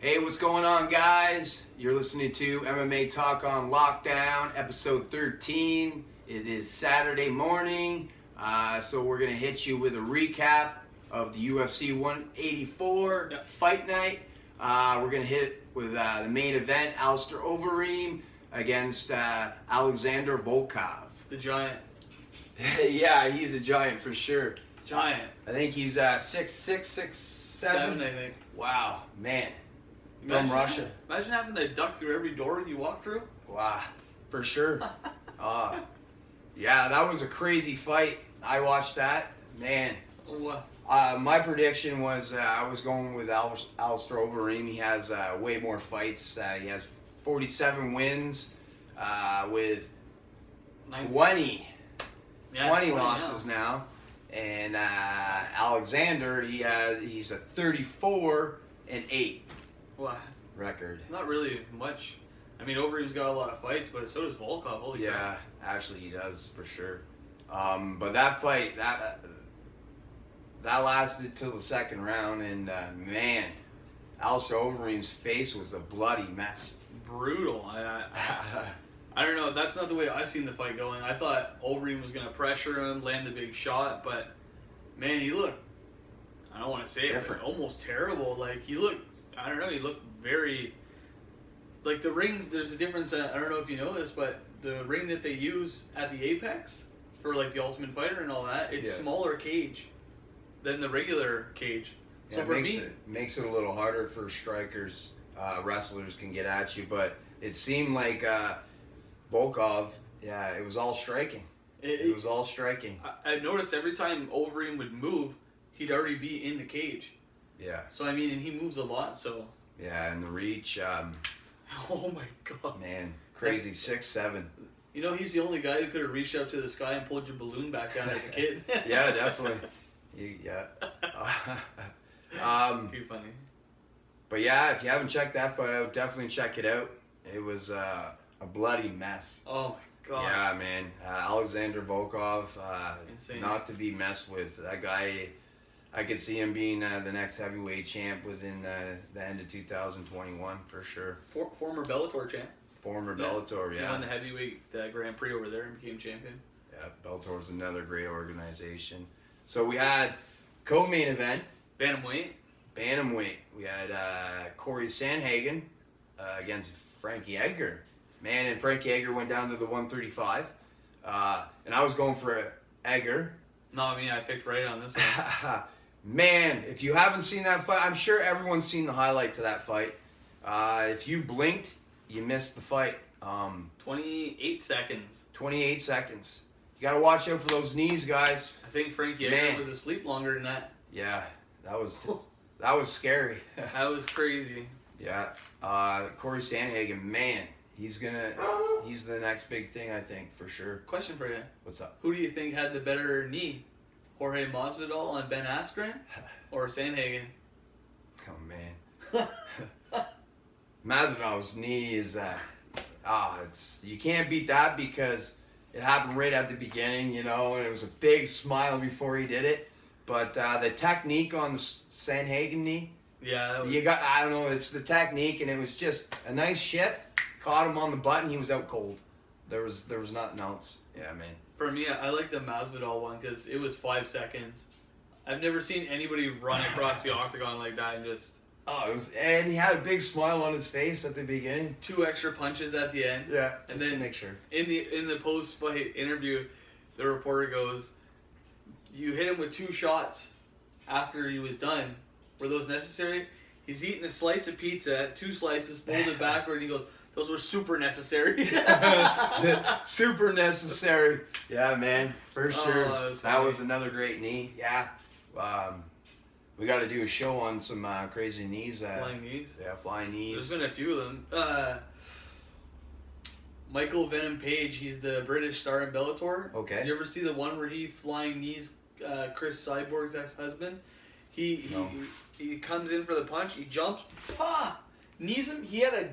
Hey, what's going on, guys? You're listening to MMA Talk on Lockdown, episode 13. It is Saturday morning, so we're going to hit you with a recap of the UFC 184 fight night. We're going to hit it with the main event, Alistair Overeem against Alexander Volkov. The giant. Yeah, he's a giant for sure. Giant. I think he's 6'6", 6'7". 7, I think. Wow, man. Imagine From Russia. Imagine having to duck through every door you walk through. Wow, for sure. Yeah, that was a crazy fight. I watched that. Man. My prediction was I was going with Alistair Overeem. He has way more fights. He has 47 wins with 20 losses now. And Alexander, he's a 34-8 record. Not really much. I mean, Overeem's got a lot of fights, but so does Volkov. Holy crap. Actually he does for sure. But that fight that lasted till the second round, and man, Alistair Overeem's face was a bloody mess. Brutal. I don't know. That's not the way I've seen the fight going. I thought Overeem was going to pressure him, land the big shot, but man, he looked, I don't want to say different. It, but almost terrible. Like, he looked, I don't know, he looked very, like the rings, there's a difference, I don't know if you know this, but the ring that they use at the Apex for like the Ultimate Fighter and all that, it's smaller cage than the regular cage. So it makes it a little harder for strikers, wrestlers can get at you, but it seemed like Volkov, it was all striking. It was all striking. I noticed every time Overeem would move, he'd already be in the cage. Yeah. So, I mean, and he moves a lot, so. Yeah, and the reach. Oh, my God. Man, crazy, 6'7". You know, he's the only guy who could have reached up to the sky and pulled your balloon back down as a kid. Yeah, definitely. Too funny. But yeah, if you haven't checked that fight out, definitely check it out. It was a bloody mess. Oh my God. Yeah, man. Alexander Volkov, insane. not to be messed with. That guy, I could see him being the next heavyweight champ within the end of 2021 for sure. Former Bellator champ. Former Bellator, He won the heavyweight Grand Prix over there and became champion. Yeah, Bellator's another great organization. So we had co-main event. Bantamweight. We had Corey Sandhagen against Frankie Edgar. Man, and Frankie Edgar went down to the 135. And I was going for Edgar. No, I mean, I picked right on this one. Man, if you haven't seen that fight, I'm sure everyone's seen the highlight to that fight. If you blinked, you missed the fight. 28 seconds. 28 seconds. You got to watch out for those knees, guys. I think Frankie Edgar was asleep longer than that. Yeah, that was scary. That was crazy. Yeah. Corey Sandhagen, man, he's the next big thing, I think, for sure. Question for you. What's up? Who do you think had the better knee? Jorge Masvidal and Ben Askren? Or Sandhagen? Oh, man. Masvidal's knee is, you can't beat that because it happened right at the beginning, you know, and it was a big smile before he did it. But the technique on the Sandhagen knee, I don't know, it's the technique, and it was just a nice shift, caught him on the butt, and he was out cold. There was nothing else. Yeah, man. For me, I like the Masvidal one because it was 5 seconds. I've never seen anybody run across the octagon like that and just... and he had a big smile on his face at the beginning. 2 extra punches at the end. Yeah, and then to make sure. In the post-fight interview, the reporter goes, "You hit him with 2 shots after he was done. Were those necessary?" He's eating a slice of pizza, 2 slices, folded backward, and he goes, "Those were super necessary." Super necessary. Yeah, man, for sure. That was another great knee. Yeah. We got to do a show on some crazy knees. Flying knees? Yeah, flying knees. There's been a few of them. Michael Venom Page, he's the British star in Bellator. Okay. You ever see the one where he flying knees Chris Cyborg's ex-husband? He comes in for the punch, he jumps, knees him. He had a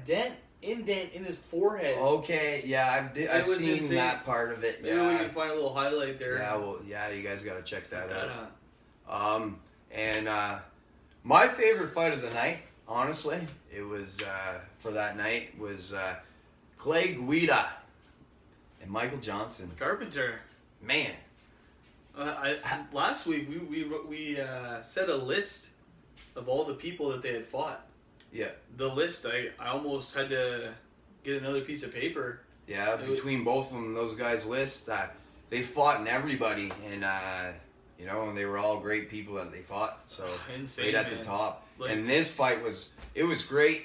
indent in his forehead. Okay, yeah, I've seen insane. That part of it. Maybe we can find a little highlight there. Yeah, you guys got to check that out. And my favorite fight of the night honestly, it was for that night was Clay Guida and Michael Johnson. Carpenter. Man, Last week we set a list of all the people that they had fought. yeah, The list, I almost had to get another piece of paper. yeah. Between both of them, those guys' lists, they fought in everybody, and you know, and they were all great people that they fought. So Insane, right at man. the top. Like- And this fight was great.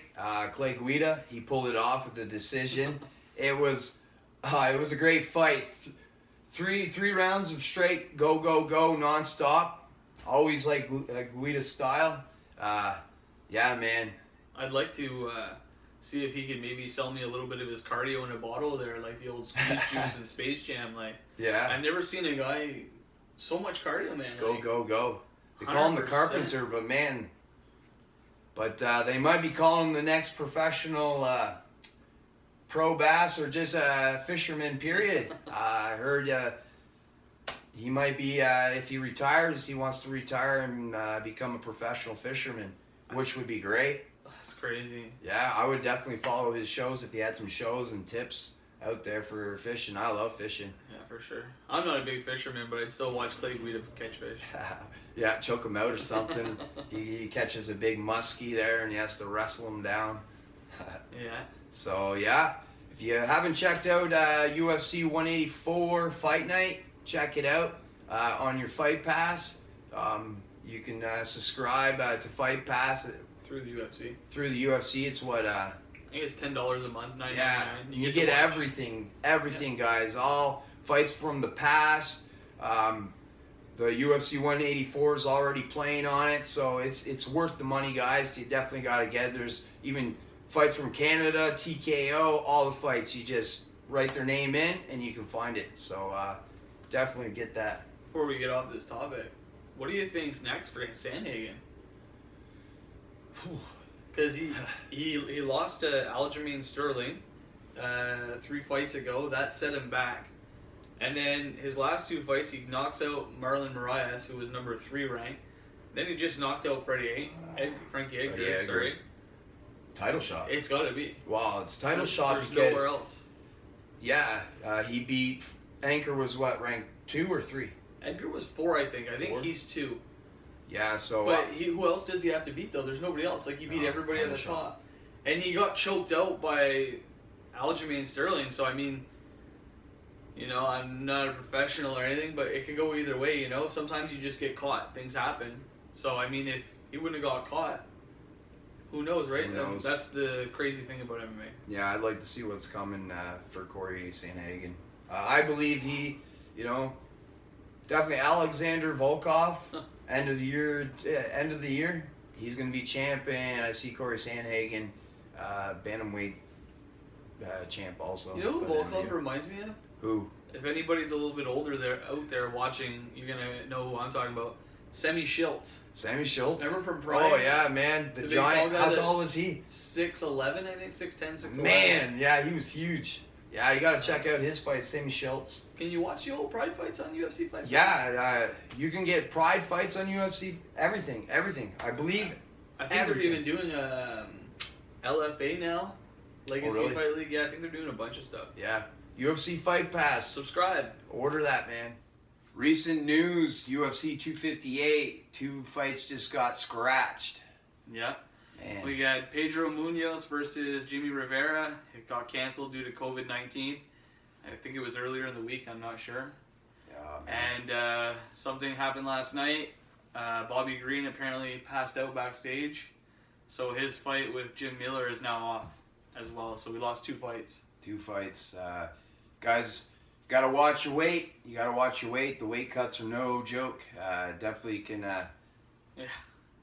Clay Guida, he pulled it off with the decision. It was a great fight. Three rounds of straight go nonstop. Always like Guida's style. Yeah, man. I'd like to see if he could maybe sell me a little bit of his cardio in a bottle there, like the old squeeze juice and Space Jam. Like, Yeah. I've never seen a guy so much cardio, man. Go, like, go, go. They call him the 100%. Carpenter, but man. But they might be calling him the next professional pro bass or just a fisherman, period. I heard he might be, if he retires, he wants to retire and become a professional fisherman, which would be great. That's crazy. Yeah, I would definitely follow his shows if he had some shows and tips out there for fishing. I love fishing. Yeah, for sure. I'm not a big fisherman, but I'd still watch Clay Guida catch fish. Yeah, choke him out or something. he catches a big muskie there and he has to wrestle him down. Yeah. So yeah, if you haven't checked out UFC 184 Fight Night, check it out on your Fight Pass. You can subscribe to Fight Pass Through the UFC. through the UFC. It's what I think it's $10 a month, $9.99. yeah, you get to watch. everything, guys. All fights from the past. The UFC 184 is already playing on it, so it's worth the money, guys. You definitely got to get. There's even fights from Canada, TKO, all the fights. You just write their name in and you can find it. So definitely get that. Before we get off this topic, what do you think's next for Sandhagen? Because he lost to Aljamain Sterling 3 fights ago. That set him back. And then his last 2 fights, he knocks out Marlon Moraes, who was number 3 ranked. Then he just knocked out Frankie Edgar. Sorry. Title shot. It's got to be. Wow, it's title shot There's because nowhere else. yeah, he beat Anchor was what, ranked 2 or 3? Edgar was 4, I think. I think 4? he's 2. Yeah, so But who else does he have to beat, though? There's nobody else. Like, he beat No, everybody at the title shot. top. And he got choked out by Aljamain Sterling. So, I mean, you know, I'm not a professional or anything, but it could go either way, you know? Sometimes you just get caught. Things happen. So, I mean, if he wouldn't have got caught, who knows, right? Who knows? That's the crazy thing about MMA. yeah, I'd like to see what's coming for Corey Sandhagen. I believe he, you know, definitely Alexander Volkov. End of the year, he's gonna be champion. I see Corey Sandhagen, bantamweight champ also. You know who by the end of the Volkov year. reminds me of? Who? If anybody's a little bit older out there watching, you're going to know who I'm talking about. Semi Schiltz. Sammy Schultz. Remember from Pride? Oh yeah, man, the big giant. tall guy How that- tall was he? 6'11", I think, 6'10", 6'11". Man, yeah, he was huge. Yeah, you gotta check out his fight, Sammy Schultz. Can you watch the old Pride fights on UFC Fight? Yeah, you can get Pride fights on UFC. Everything. I believe. I think everything. they're even doing LFA now. Legacy really? Fight League. Yeah, I think they're doing a bunch of stuff. Yeah, UFC Fight Pass. Subscribe. Order that, man. Recent news: UFC 258. 2 fights just got scratched. Yeah. Man. We got Pedro Munoz versus Jimmy Rivera. It got canceled due to COVID-19. I think it was earlier in the week. I'm not sure. Yeah, man. And something happened last night. Bobby Green apparently passed out backstage. So his fight with Jim Miller is now off as well. So we lost 2 fights. 2 fights. Guys, gotta watch your weight. You gotta watch your weight. The weight cuts are no joke. Definitely can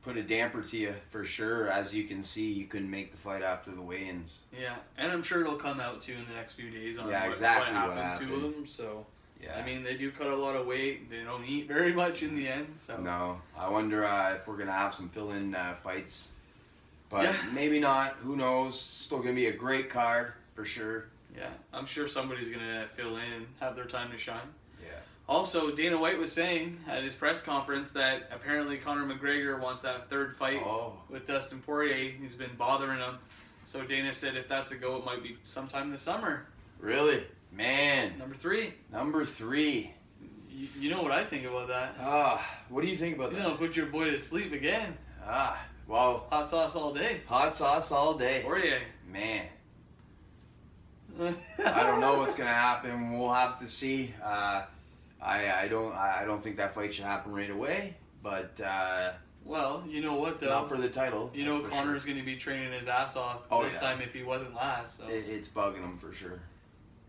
put a damper to you for sure. As you can see, you couldn't make the fight after the weigh-ins. Yeah, and I'm sure it'll come out too in the next few days on Yeah, what exactly what happened to happened. them. So, Yeah. I mean, they do cut a lot of weight. They don't eat very much in the end. So No, I wonder if we're gonna have some fill-in fights, but Yeah. maybe not. Who knows? Still gonna be a great card for sure. yeah, I'm sure somebody's gonna fill in, have their time to shine. Yeah. Also, Dana White was saying at his press conference that apparently Conor McGregor wants that third fight with Dustin Poirier. He's been bothering him. So Dana said if that's a go, it might be sometime this summer. Really? Man. Number 3. Number 3. You know what I think about that? What do you think about He's that? going to put your boy to sleep again. Well. Hot sauce all day. Hot sauce all day. Poirier. Man. I don't know what's going to happen. We'll have to see. I don't think that fight should happen right away, but well, you know what though? not for the title. You know Conor's going to be training his ass off this time if he wasn't last. So. It's bugging him for sure.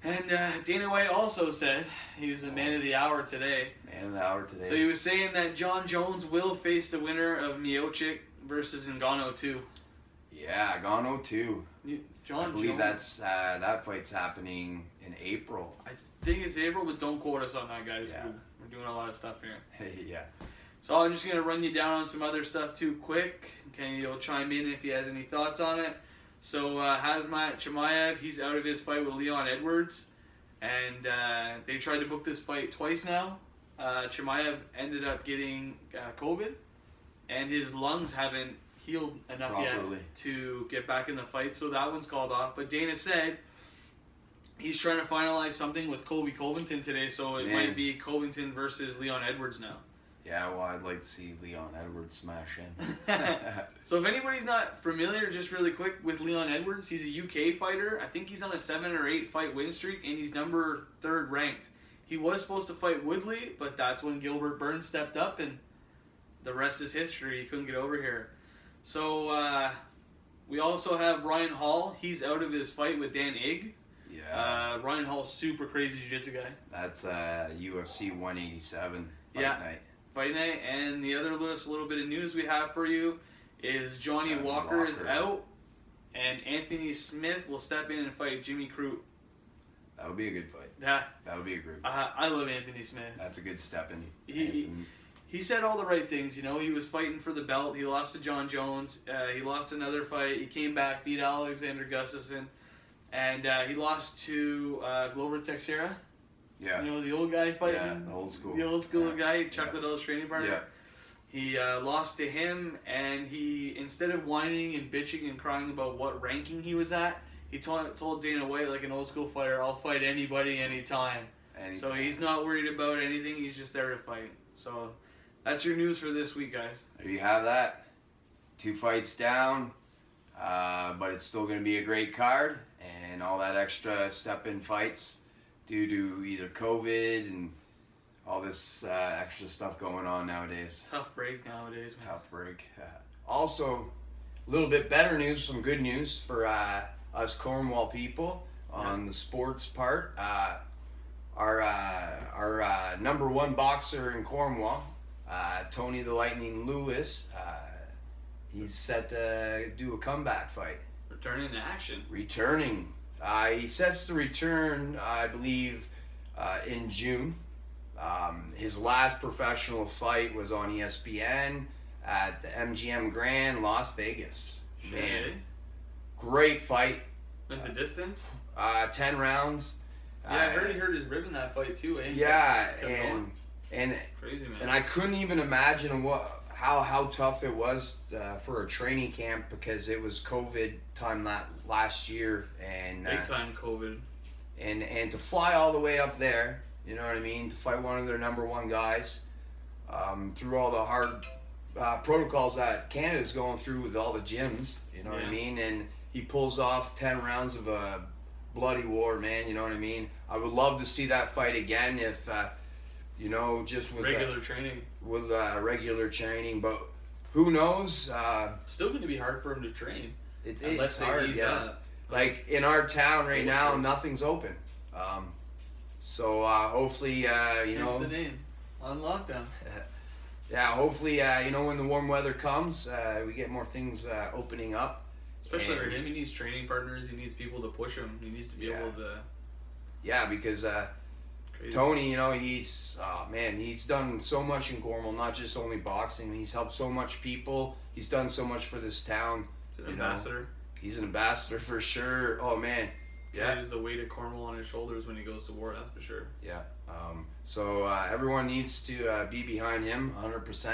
And Dana White also said he was the man of the hour today. Man of the hour today. So he was saying that John Jones will face the winner of Miocic versus Ngannou 2. Yeah, Ngannou 2. John I believe Jones. that fight's happening in April. I think it's April, but don't quote us on that, guys. Yeah. We're doing a lot of stuff here. Yeah. So I'm just going to run you down on some other stuff too quick. Okay, you'll chime in if he has any thoughts on it. So Khamzat Chimaev, he's out of his fight with Leon Edwards. And they tried to book this fight twice now. Chimaev ended up getting COVID. And his lungs haven't healed enough properly yet to get back in the fight. So that one's called off. But Dana said he's trying to finalize something with Covington today. So it might be Covington versus Leon Edwards now. Yeah, well, I'd like to see Leon Edwards smash in. So if anybody's not familiar, just really quick, with Leon Edwards, he's a UK fighter. I think he's on a 7 or 8 fight win streak, and he's number 3rd ranked. He was supposed to fight Woodley, but that's when Gilbert Burns stepped up, and the rest is history. He couldn't get over here. So we also have Ryan Hall. He's out of his fight with Dan Ig. Yeah. Ryan Hall's super crazy jiu-jitsu guy. That's UFC 187 fight night. Fight night, and the other little bit of news we have for you is Johnny Walker is out, and Anthony Smith will step in and fight Jimmy Crute. That'll be a good fight. That'll be a great fight. I love Anthony Smith. That's a good step in. He said all the right things. You know, he was fighting for the belt. He lost to John Jones. He lost another fight. He came back, beat Alexander Gustafsson, and he lost to Glover Teixeira. Yeah. You know, the old guy fighting. Yeah, the old school guy, Chuck Liddell's training partner. Yeah. He lost to him, and he, instead of whining and bitching and crying about what ranking he was at, he told Dana White, like an old school fighter, I'll fight anybody, anytime. So he's not worried about anything. He's just there to fight. So that's your news for this week, guys. There you have that. 2 fights down, but it's still going to be a great card, and all that extra step-in fights due to either COVID and all this extra stuff going on nowadays. Tough break nowadays, man. Tough break. Also, a little bit better news, some good news for us Cornwall people on the sports part. Our number 1 boxer in Cornwall, Tony the Lightning Lewis, he's set to do a comeback fight. Returning to action. Returning. He sets to return, I believe, in June. His last professional fight was on ESPN at the MGM Grand, Las Vegas. Man, great fight. Went the distance? 10 rounds. Yeah, I heard he hurt his rib in that fight too, eh? Yeah, and crazy, man. And I couldn't even imagine how tough it was for a training camp, because it was COVID time last year, and big time COVID. And to fly all the way up there, you know what I mean, to fight one of their number 1 guys, through all the hard protocols that Canada's going through with all the gyms, you know what I mean, and he pulls off 10 rounds of a bloody war, man, you know what I mean. I would love to see that fight again if you know, just with regular training. With regular training, but who knows? Still going to be hard for him to train. It's hard, yeah. Like in our town right now, nothing's open. So hopefully, you know. That's the name. On lockdown. Yeah, hopefully, you know, when the warm weather comes, we get more things opening up. Especially for him, he needs training partners. He needs people to push him. He needs to be able to. Yeah, because Tony, you know, he's done so much in Cornwall, not just only boxing. He's helped so much people. He's done so much for this town. He's an ambassador. He's an ambassador for sure. Oh man, Yeah. Carries the weight of Cornwall on his shoulders when he goes to war. That's for sure. Yeah. So everyone needs to be behind him 100%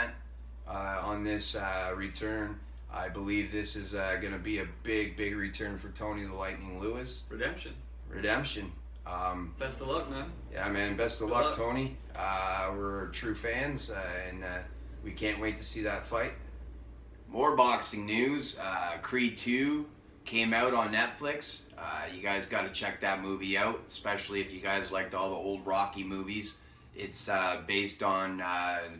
on this return. I believe this is going to be a big return for Tony the Lightning Lewis. Redemption. Best of luck, man. Yeah, man. Best of luck, Tony. We're true fans, and we can't wait to see that fight. More boxing news. Creed 2 came out on Netflix. You guys got to check that movie out, especially if you guys liked all the old Rocky movies. It's based on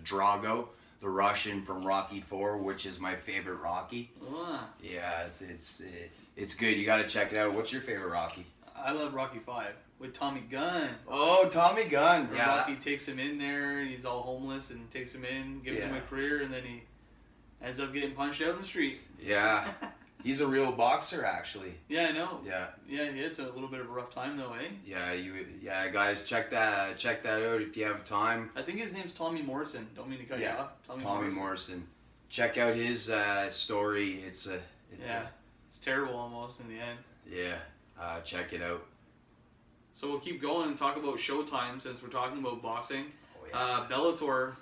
Drago, the Russian from Rocky 4, which is my favorite Rocky. Yeah, it's good. You got to check it out. What's your favorite Rocky? I love Rocky 5 with Tommy Gunn. Oh, Tommy Gunn. Where Yeah. Rocky takes him in there, and he's all homeless, and takes him in, gives him a career, and then he ends up getting punched out in the street. Yeah. He's a real boxer, actually. Yeah, I know. Yeah. Yeah, it's a little bit of a rough time, though, eh? Yeah, guys, check that out if you have time. I think his name's Tommy Morrison. Don't mean to cut you off. Tommy Morrison. Check out his story. It's terrible almost in the end. Yeah. Check it out. So we'll keep going and talk about Showtime since we're talking about boxing. Oh, yeah. Bellator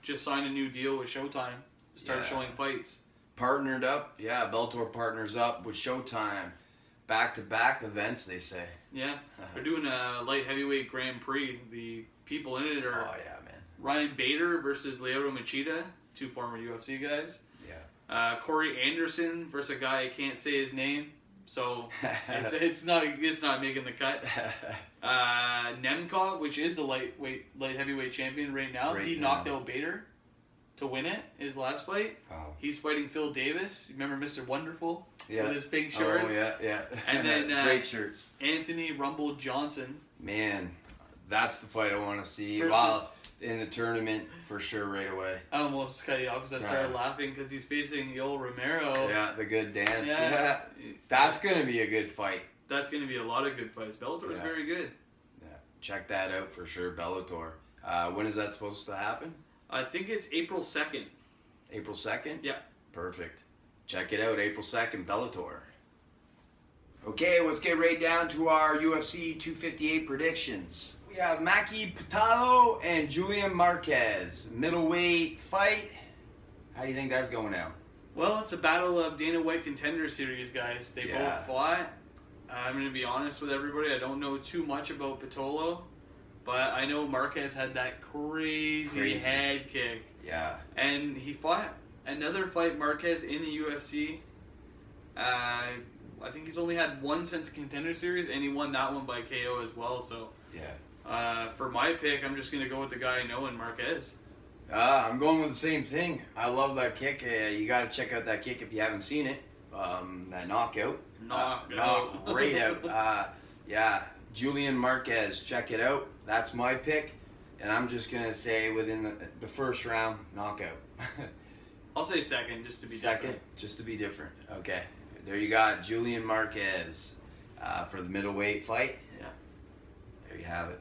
just signed a new deal with Showtime to start showing fights. Partnered up. Yeah, Bellator partners up with Showtime. Back-to-back events, they say. Yeah. They're doing a light heavyweight Grand Prix. The people in it are Ryan Bader versus Lyoto Machida, 2 former UFC guys. Yeah. Corey Anderson versus a guy I can't say his name. So it's not making the cut. Nemkov, which is the light heavyweight champion right now, he knocked out Bader to win it. His last fight. Wow. He's fighting Phil Davis. You remember Mr. Wonderful? Yeah. With his pink shorts. Oh yeah. And then great shirts. Anthony Rumble Johnson. Man, that's the fight I want to see. Versus, in the tournament for sure right away. I almost cut you off because I started laughing because he's facing Yoel Romero. Yeah, the good dance. Yeah. That's going to be a good fight. That's going to be a lot of good fights. Bellator is very good. Yeah, check that out for sure, Bellator. When is that supposed to happen? I think it's April 2nd. April 2nd? Yeah. Perfect. Check it out, April 2nd, Bellator. Okay, let's get right down to our UFC 258 predictions. We have Maki Pitalo and Julian Marquez. Middleweight fight. How do you think that's going out? Well, it's a battle of Dana White Contender Series, guys. They both fought. I'm going to be honest with everybody. I don't know too much about Pitolo, but I know Marquez had that crazy head kick. Yeah. And he fought another fight, Marquez, in the UFC. I think he's only had one since the Contender Series, and he won that one by KO as well. So, for my pick, I'm just going to go with the guy I know in Marquez. I'm going with the same thing. I love that kick. You got to check out that kick if you haven't seen it. That knockout. Knocked right out. Julian Marquez, check it out. That's my pick. And I'm just going to say within the first round, knockout. I'll say second, just to be different. Just to be different. Okay. There you got Julian Marquez for the middleweight fight. Yeah. There you have it.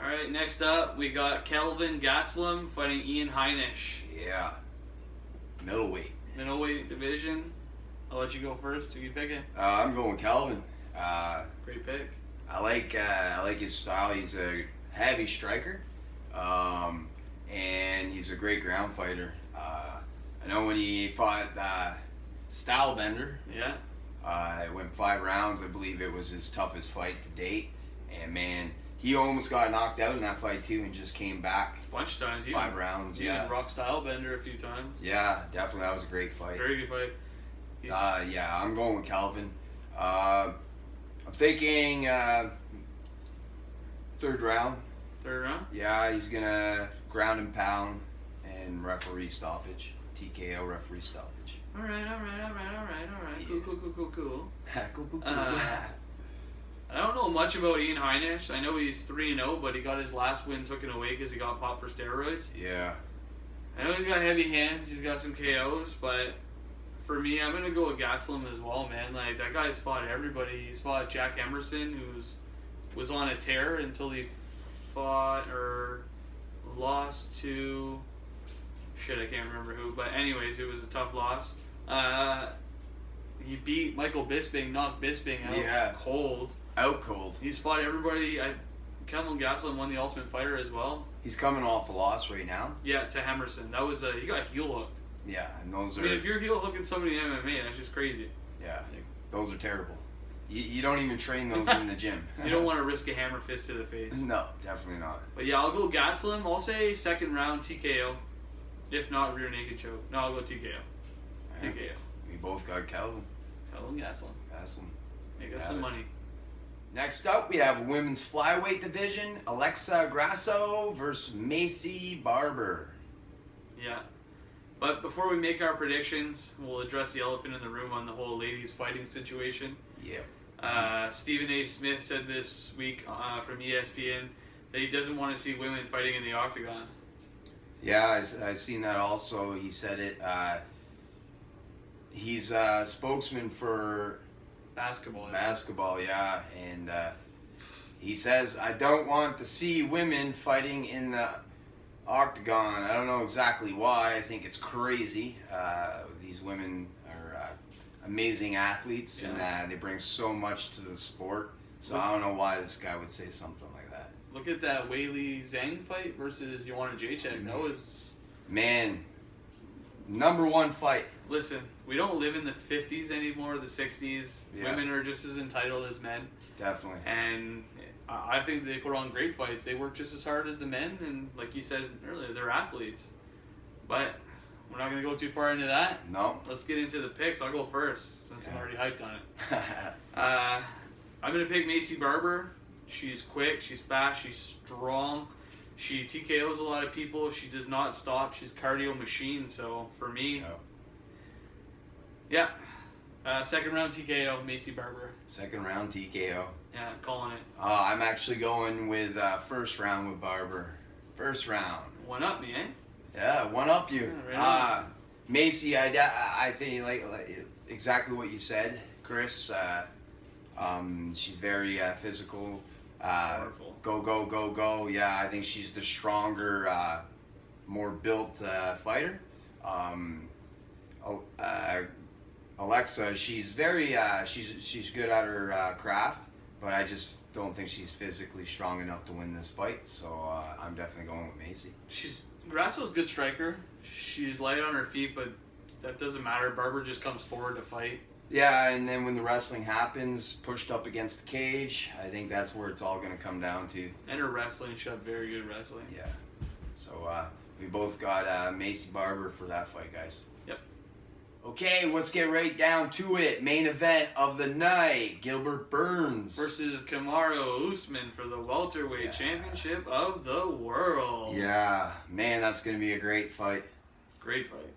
All right, next up, we got Kelvin Gatsam fighting Ian Highnish. Yeah. Middleweight. Middleweight division. I'll let you go first. Who you picking? I'm going Kelvin. Great pick. I like his style. He's a heavy striker, and he's a great ground fighter. I know when he fought Stylebender. Yeah. It went 5 rounds. I believe it was his toughest fight to date. And man, he almost got knocked out in that fight too, and just came back. A bunch of times. 5 rounds. He even rocked Stylebender a few times. Yeah, definitely. That was a great fight. Very good fight. I'm going with Kelvin. I'm thinking 3rd round. 3rd round? Yeah, he's gonna ground and pound and referee stoppage. TKO referee stoppage. All right. Yeah. Cool. Cool. I don't know much about Ian Highnish. I know he's 3-0, but he got his last win taken away because he got popped for steroids. Yeah. I know he's got heavy hands. He's got some KOs, but for me, I'm gonna go with Gatsam as well, man. Like, that guy's fought everybody. He's fought Jack Emerson, who was on a tear until he fought or lost to I can't remember who. But anyways, it was a tough loss. He beat Michael Bisping, knocked Bisping out cold. Out cold. He's fought everybody. Kelvin Gosselin won the Ultimate Fighter as well. He's coming off a loss right now. Yeah, to Hemerson. That was he got heel hooked. Yeah, and those I mean, if you're heel hooking somebody in MMA, that's just crazy. Yeah, those are terrible. You don't even train those in the gym. You don't want to risk a hammer fist to the face. No, definitely not. But yeah, I'll go Gatsam. I'll say second round TKO. If not, rear naked choke. No, I'll go TKO. Yeah. TKO. We both got Kelvin. Kelvin Gatsam. Make us some money. Next up, we have women's flyweight division. Alexa Grasso versus Macy Barber. Yeah. But before we make our predictions, we'll address the elephant in the room on the whole ladies fighting situation. Yeah. Stephen A. Smith said this week from ESPN that he doesn't want to see women fighting in the octagon. Yeah, I've seen that also. He said it. He's a spokesman for basketball, yeah. And he says, I don't want to see women fighting in the octagon. I don't know exactly why. I think it's crazy. These women are amazing athletes, and they bring so much to the sport. So I don't know why this guy would say something like that. Look at that Weili Zhang fight versus Joanna Jacek. That was... Man, #1 fight. Listen, we don't live in the 50s anymore, the 60s. Yeah. Women are just as entitled as men. Definitely. And I think they put on great fights. They work just as hard as the men, and like you said earlier, they're athletes. But we're not going to go too far into that. No. Let's get into the picks. I'll go first, since I'm already hyped on it. I'm going to pick Macy Barber. She's quick, she's fast, she's strong. She TKOs a lot of people. She does not stop. She's a cardio machine. So for me, second round TKO, Macy Barber. Second round TKO. Yeah, I'm calling it. I'm actually going with first round with Barber. First round. One up me, eh? Yeah, one up you. Yeah, right Macy, I think like exactly what you said, Chris. She's very physical. Powerful. Go. Yeah, I think she's the stronger, more built fighter. Alexa, she's very she's good at her craft, but I just don't think she's physically strong enough to win this fight. So I'm definitely going with Macy. Grasso's a good striker. She's light on her feet, but that doesn't matter. Barber just comes forward to fight. Yeah, and then when the wrestling happens, pushed up against the cage, I think that's where it's all going to come down to. And her wrestling, she had very good wrestling. Yeah. So we both got Macy Barber for that fight, guys. Yep. Okay, let's get right down to it. Main event of the night, Gilbert Burns versus Kamara Oozman for the welterweight championship of the world. Yeah, man, that's going to be a great fight. Great fight.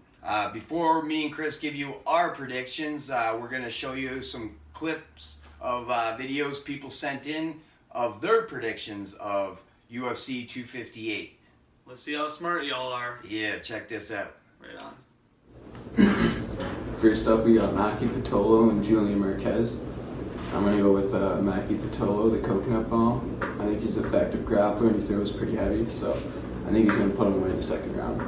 Before me and Chris give you our predictions, we're going to show you some clips of videos people sent in of their predictions of UFC 258. Let's see how smart y'all are. Yeah, check this out. Right on. First up, we got Maki Pitolo and Julian Marquez. I'm going to go with Maki Pitolo, the coconut bomb. I think he's an effective grappler and he throws pretty heavy, so I think he's going to put him away in the second round.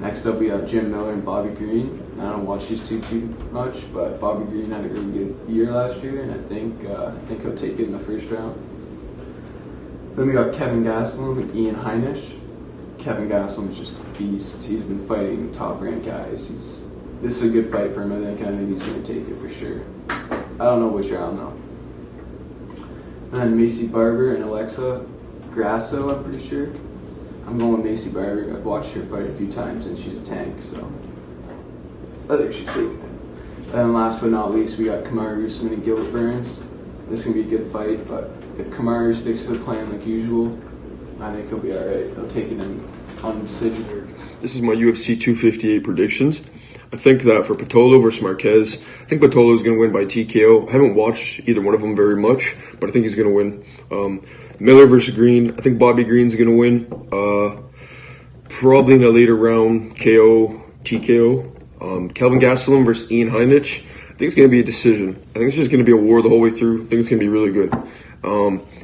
Next up, we have Jim Miller and Bobby Green. I don't watch these two too much, but Bobby Green had a really good year last year, and I think he'll take it in the first round. Then we got Kevin Gosselin and Ian Highnish. Kevin Gosselin is just a beast. He's been fighting top-ranked guys. This is a good fight for him, I think. I think he's going to take it for sure. I don't know which round, though. And then Macy Barber and Alexa Grasso, I'm pretty sure. I'm going with Macy Barber. I've watched her fight a few times, and she's a tank, so I think she's taking it. And last but not least, we got Kamara Uzman and Gilbert Burns. This is going to be a good fight, but if Kamara sticks to the plan like usual, I think he'll be alright. He'll take it on decision. This is my UFC 258 predictions. I think that for Pitolo versus Marquez, I think Pitolo is going to win by TKO. I haven't watched either one of them very much, but I think he's going to win. Miller versus Green, I think Bobby Green's going to win. Probably in a later round, KO, TKO. Kelvin Gastelum versus Ian Highnish, I think it's going to be a decision. I think it's just going to be a war the whole way through. I think it's going to be really good.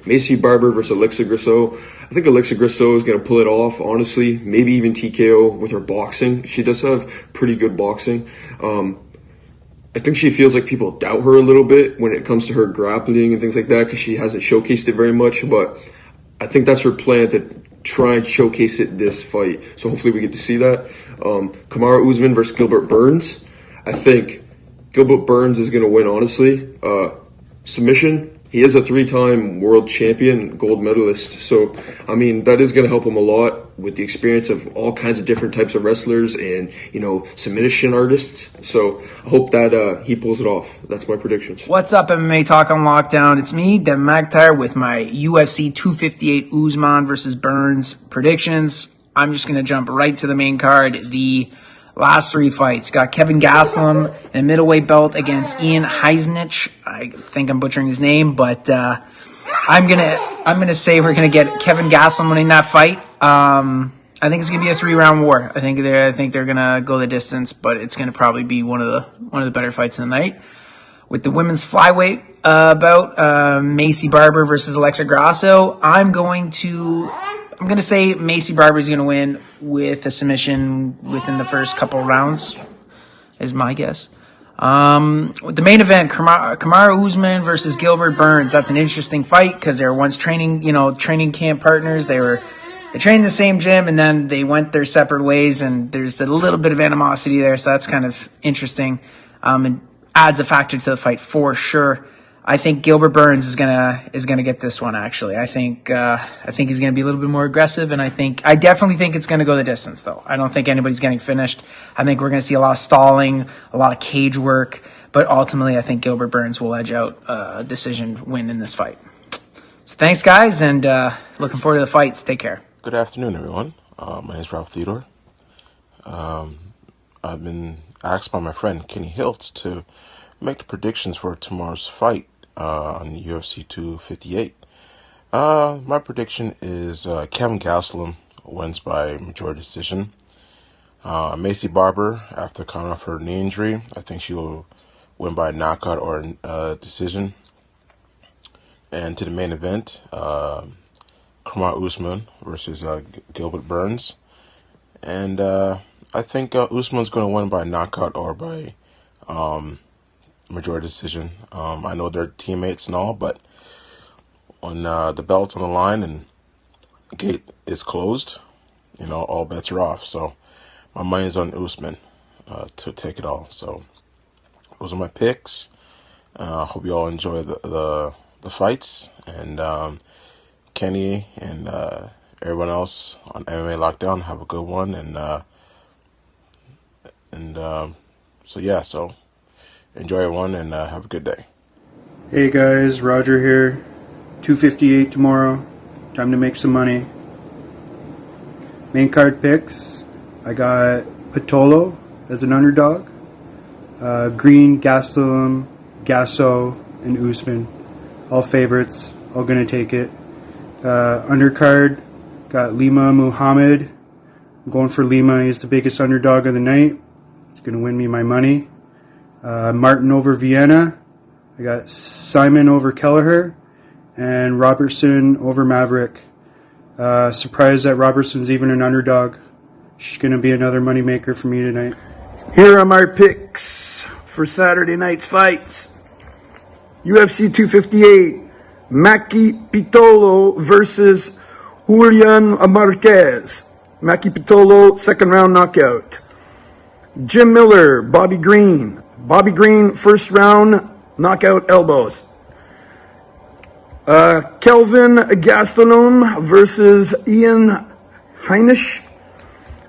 Macy Barber versus Alexa Grisso. I think Alexa Grisso is going to pull it off, honestly. Maybe even TKO with her boxing. She does have pretty good boxing. I think she feels like people doubt her a little bit when it comes to her grappling and things like that because she hasn't showcased it very much. But I think that's her plan to try and showcase it this fight. So hopefully we get to see that. Kamara Uzman versus Gilbert Burns. I think Gilbert Burns is going to win, honestly. Submission. He is a 3-time world champion, gold medalist. So, I mean, that is going to help him a lot with the experience of all kinds of different types of wrestlers and, submission artists. So, I hope that he pulls it off. That's my predictions. What's up, MMA Talk on Lockdown? It's me, Devin McIntyre, with my UFC 258 Oozman versus Burns predictions. I'm just going to jump right to the main card. The last 3 fights. Got Kevin Gosselin in a middleweight belt against Ian Highnish. I think I'm butchering his name, but I'm gonna say we're gonna get Kevin Gosselin winning that fight. I think it's gonna be a 3-round war. I think they're gonna go the distance, but it's gonna probably be one of the better fights of the night. With the women's flyweight bout, Macy Barber versus Alexa Grasso. I'm gonna say Macy Barber is going to win with a submission within the first couple rounds, is my guess. With the main event, Kamara Oozman versus Gilbert Burns. That's an interesting fight because they were once training camp partners. They trained in the same gym and then they went their separate ways, and there's a little bit of animosity there, so that's kind of interesting. And adds a factor to the fight for sure. I think Gilbert Burns is gonna get this one. Actually, I think he's gonna be a little bit more aggressive, and I definitely think it's gonna go the distance. Though I don't think anybody's getting finished. I think we're gonna see a lot of stalling, a lot of cage work, but ultimately, I think Gilbert Burns will edge out a decision win in this fight. So thanks, guys, and looking forward to the fights. Take care. Good afternoon, everyone. My name is Ralph Theodore. I've been asked by my friend Kenny Hiltz to make the predictions for tomorrow's fight on UFC 258. My prediction is Kevin Gosselin wins by majority decision. Macy Barber, after coming off her knee injury, I think she will win by a knockout or a decision. And to the main event, Kamara Oozman versus Gilbert Burns. And I think Oozman's going to win by knockout or by majority decision. I know they're teammates and all, but when the belt's on the line and the gate is closed, all bets are off. So my money's on Oozman to take it all. So those are my picks. Hope you all enjoy the fights, and Kenny and everyone else on MMA Lockdown, have a good one, so enjoy everyone and have a good day. Hey guys, Roger here. 258 tomorrow. Time to make some money. Main card picks. I got Patolo as an underdog. Green, Gosselin, Grasso, and Uzman. All favorites. All gonna take it. Undercard. Got Lima Muhammad. I'm going for Lima. He's the biggest underdog of the night. He's gonna win me my money. Martin over Vienna. I got Simon over Kelleher, and Robertson over Maverick. Surprised that Robertson's even an underdog. She's going to be another moneymaker for me tonight. Here are my picks for Saturday night's fights. UFC 258, Maki Pitolo versus Julian Marquez. Maki Pitolo, second round knockout. Jim Miller, Bobby Green. Bobby Green, first round knockout elbows. Kelvin Gastelum versus Ian Highnish.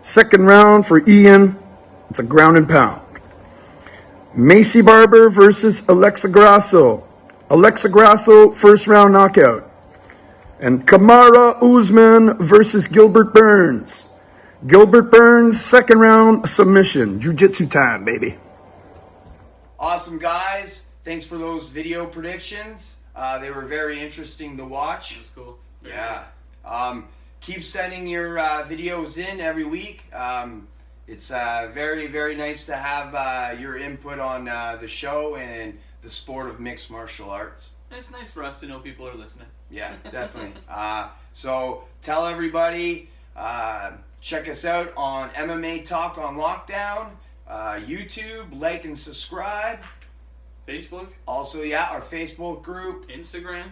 Second round for Ian. It's a ground and pound. Macy Barber versus Alexa Grasso. Alexa Grasso, first round knockout. And Kamara Oozman versus Gilbert Burns. Gilbert Burns, second round submission. Jiu-jitsu time, baby. Awesome, guys. Thanks for those video predictions. They were very interesting to watch. That was cool. Yeah. Keep sending your videos in every week. It's very, very nice to have your input on the show and the sport of mixed martial arts. It's nice for us to know people are listening. Yeah, definitely. So tell everybody, check us out on MMA Talk on Lockdown, YouTube, like and subscribe, Facebook. Also, yeah, our Facebook group, Instagram.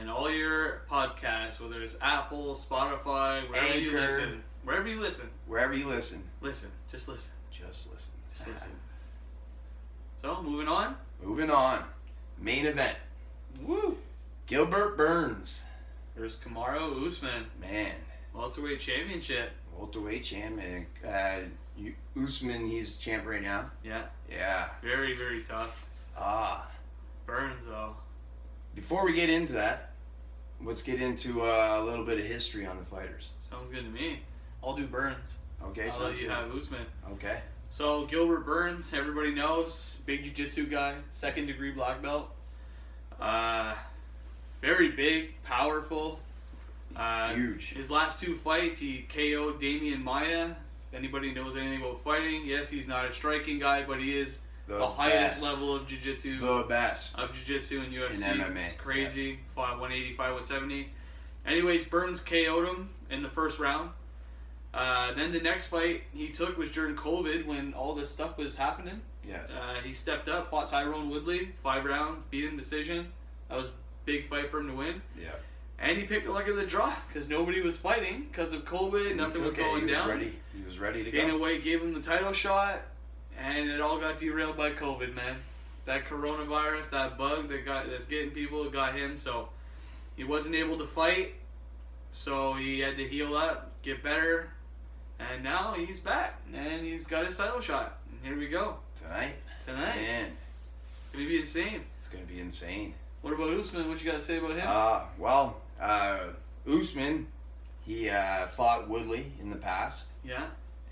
And all your podcasts, whether it's Apple, Spotify, wherever you Anchor. listen. Wherever you listen. Wherever you listen. Listen. Just listen. Just listen. Just listen. So, moving on. Moving on. Main event. Woo! Gilbert Burns. There's Kamara Oozman. Man. Welterweight championship. Welterweight champion. Oozman, he's champ right now. Yeah. Yeah. Very, very tough. Burns, though. Before we get into that, let's get into a little bit of history on the fighters. Sounds good to me. I'll do Burns. Okay, I'll so let you have Oozman. Okay. So, Gilbert Burns, everybody knows, big jiu-jitsu guy, 2nd degree black belt. Very big, powerful. Huge. His last 2 fights, he KO'd Damian Maia. If anybody knows anything about fighting, yes, he's not a striking guy, but he is the highest best. level of jiu-jitsu. The best. Of jiu-jitsu and UFC. In MMA. It's crazy. Fought 185, 170. Anyways, Burns KO'd him in the first round. Then the next fight he took was during COVID when all this stuff was happening. Yeah. He stepped up, fought Tyrone Woodley, 5 round, beat him decision. That was a big fight for him to win. Yeah. And he picked the luck of the draw because nobody was fighting because of COVID. Nothing was going down. He was ready to Dana go. White gave him the title shot, and it all got derailed by COVID, man. That coronavirus, that bug that's getting people, got him. So he wasn't able to fight. So he had to heal up, get better, and now he's back and he's got his title shot. And here we go. Tonight. It's Man, gonna be insane. it's gonna be insane. What about Oozman? What you got to say about him? Oozman, he fought Woodley in the past, Yeah,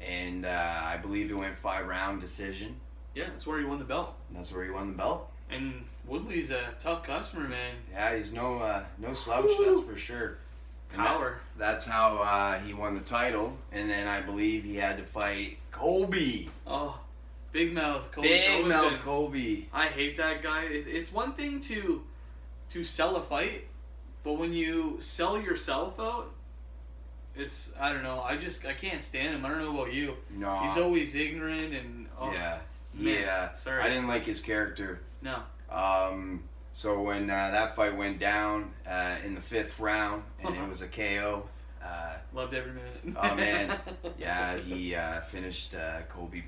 and I believe it went 5-round decision. yeah, that's where he won the belt. And that's where he won the belt. And Woodley's a tough customer, man. Yeah, he's no slouch, that's for sure. And Power. That's how he won the title, and then I believe he had to fight Colby. Oh, big mouth, Big mouth Covington. Colby. I hate that guy. It's one thing to sell a fight, but when you sell yourself out, it's, I don't know. I can't stand him. I don't know about you. No. He's always ignorant and Yeah. man, sorry. I didn't like his character. No. So when that fight went down in the 5th round, and it was a KO. Loved every minute. Oh man, yeah, he finished Colby,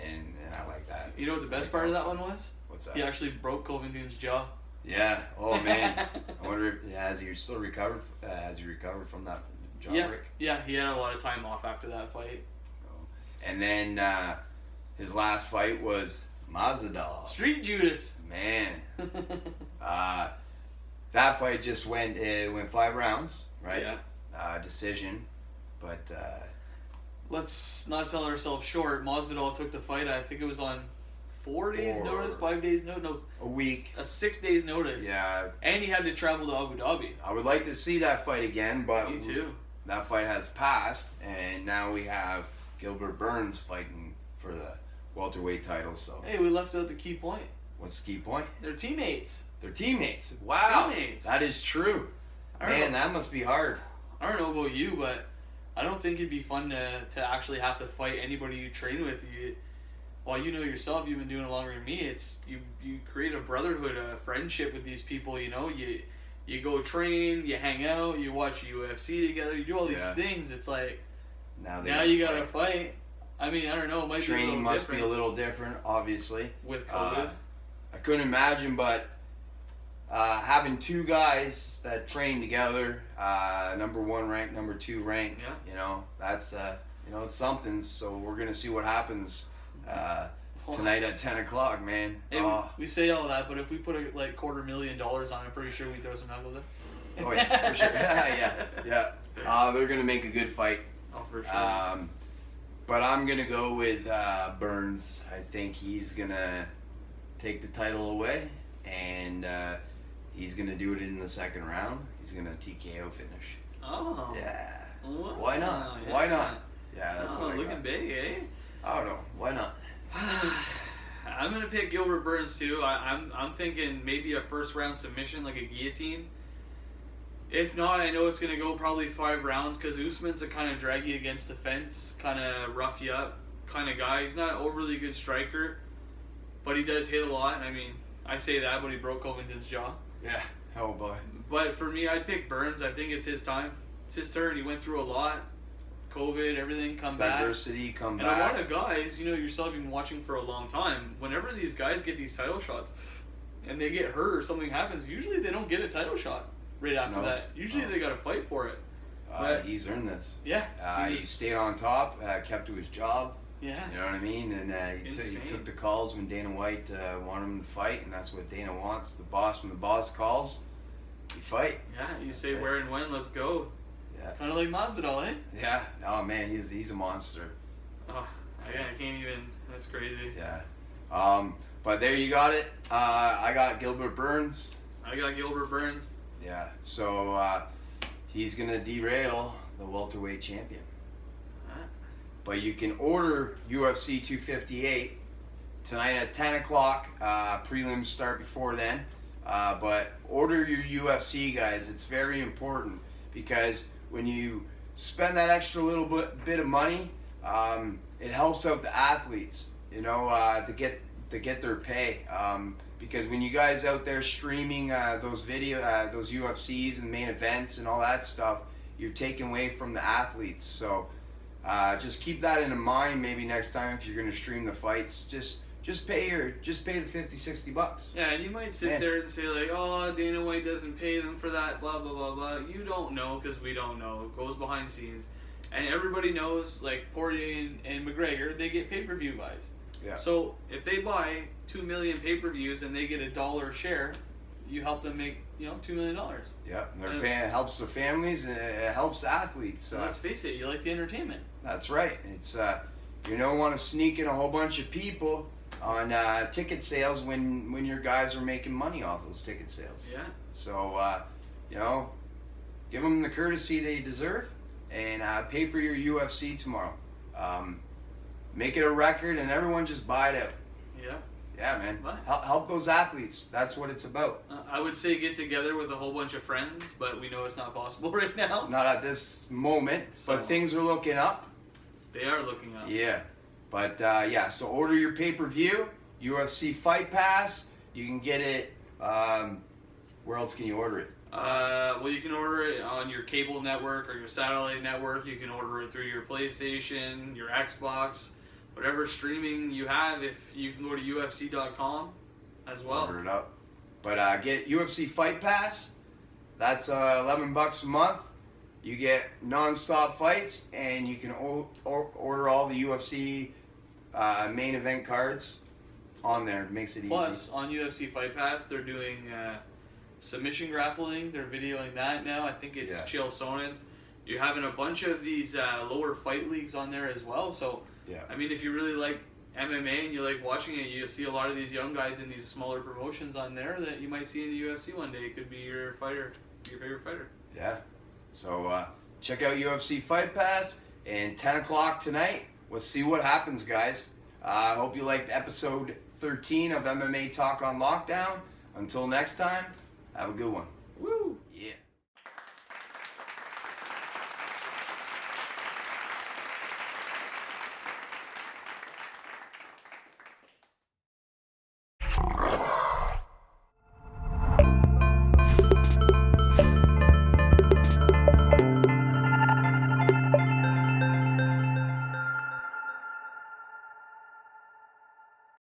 and I like that. You know what the best part of that one was? What's that? He actually broke Covington's jaw. Yeah. Oh man. I wonder if has he still recovered? Has he recovered from that jaw break? Yeah, he had a lot of time off after that fight. And then his last fight was Masvidal. Street Judas. Man. That fight just went 5 rounds, right? Yeah. Decision, but Let's not sell ourselves short. Masvidal took the fight. I think it was on 4 days notice, 5 days notice, no, a week. 6 days notice. Yeah. And he had to travel to Abu Dhabi. I would like to see that fight again, but Me too. That fight has passed, and now we have Gilbert Burns fighting for the welterweight title. So, Hey, we left out the key point. what's the key point? They're teammates. They're teammates. Wow, Teammates. that is true. I don't Man, know. that must be hard. I don't know about you, but I don't think it'd be fun to actually have to fight anybody you train with. Well, you know yourself, you've been doing it longer than me. It's you create a brotherhood, a friendship with these people. You know, you go train, you hang out, you watch UFC together, you do all these Yeah. things. It's like Now you gotta fight. I mean, I don't know. It might be a Training little must different be a little different, obviously. with COVID. I couldn't imagine, but having 2 guys that train together, number 1 rank, number 2 rank, Yeah. you know, that's it's something. So we're gonna see what happens tonight at 10 o'clock, man. Hey, we say all that, but if we put like $250,000 on, I'm pretty sure we throw some knuckles in. Oh yeah, for sure. yeah. They're gonna make a good fight. Oh, for sure. But I'm gonna go with Burns. I think he's gonna take the title away, and he's gonna do it in the 2nd round. He's gonna TKO finish. Oh. Yeah. Wow, Why not? yeah. Why not? Yeah, that's what I looking got. big, eh? I don't know. Why not? I'm gonna pick Gilbert Burns too. I'm thinking maybe a 1st round submission, like a guillotine. If not, I know it's gonna go probably 5 rounds because Usman's a kind of drag you against the fence, kind of rough you up kind of guy. He's not an overly good striker, but he does hit a lot. I mean, I say that, but he broke Covington's jaw. Yeah. Oh boy. But for me, I'd pick Burns. I think it's his time. It's his turn. He went through a lot. COVID, everything, come back. Diversity, come And back. a lot of guys, you know, yourself, you've been watching for a long time. Whenever these guys get these title shots and they get hurt or something happens, usually they don't get a title shot right after No. that. Usually they got to fight for it. He's earned this. Yeah. He stayed on top, kept to his job. Yeah. You know what I mean? And he Insane. took the calls when Dana White wanted him to fight, and that's what Dana wants. The boss, when the boss calls, you fight. Yeah, you That's say it. where and when, let's go. Yeah. Kind of like Masvidal, eh? Yeah. Oh man, he's a monster. Oh, I can't even. That's crazy. Yeah. But there you got it. I got Gilbert Burns. I got Gilbert Burns. Yeah. So he's gonna derail the welterweight champion. But you can order UFC 258 tonight at 10 o'clock. Prelims start before then. But order your UFC, guys. It's very important because when you spend that extra little bit of money, it helps out the athletes, you know, to get their pay. Because when you guys out there streaming those UFCs and main events and all that stuff, you're taking away from the athletes. So just keep that in mind. Maybe next time if you're going to stream the fights, just pay the 50, 60 bucks. Yeah, and you might sit there and say like, oh, Dana White doesn't pay them for that, blah, blah, blah, blah. You don't know because we don't know. It goes behind the scenes. And everybody knows, like Poirier and McGregor, they get pay-per-view buys. Yeah. So if they buy 2 million pay-per-views and they get $1 share, you help them make, $2 million. Yeah, it helps the families and it helps the athletes. So let's face it, you like the entertainment. That's right. It's you don't want to sneak in a whole bunch of people on ticket sales when your guys are making money off those ticket sales. Yeah. So give them the courtesy they deserve and pay for your UFC tomorrow. Make it a record and everyone just buy it out. Yeah. Yeah, man. What? Help those athletes. That's what it's about. I would say get together with a whole bunch of friends, but we know it's not possible right now. Not at this moment, but things are looking up. They are looking up. Yeah. But so order your pay-per-view, UFC Fight Pass. You can get it. Where else can you order it? Well, you can order it on your cable network or your satellite network. You can order it through your PlayStation, your Xbox, whatever streaming you have. If you can go to UFC.com as well. Order it up. But get UFC Fight Pass. That's $11 a month. You get non-stop fights, and you can order all the UFC main event cards on there. It makes it Plus, easy. on UFC Fight Pass, they're doing submission grappling. They're videoing that now. I think it's Chael Sonnen's. You're having a bunch of these lower fight leagues on there as well. So, I mean, if you really like MMA and you like watching it, you see a lot of these young guys in these smaller promotions on there that you might see in the UFC one day. It could be your favorite fighter. Yeah. So check out UFC Fight Pass and 10 o'clock tonight. We'll see what happens, guys. I hope you liked episode 13 of MMA Talk on Lockdown. Until next time, have a good one.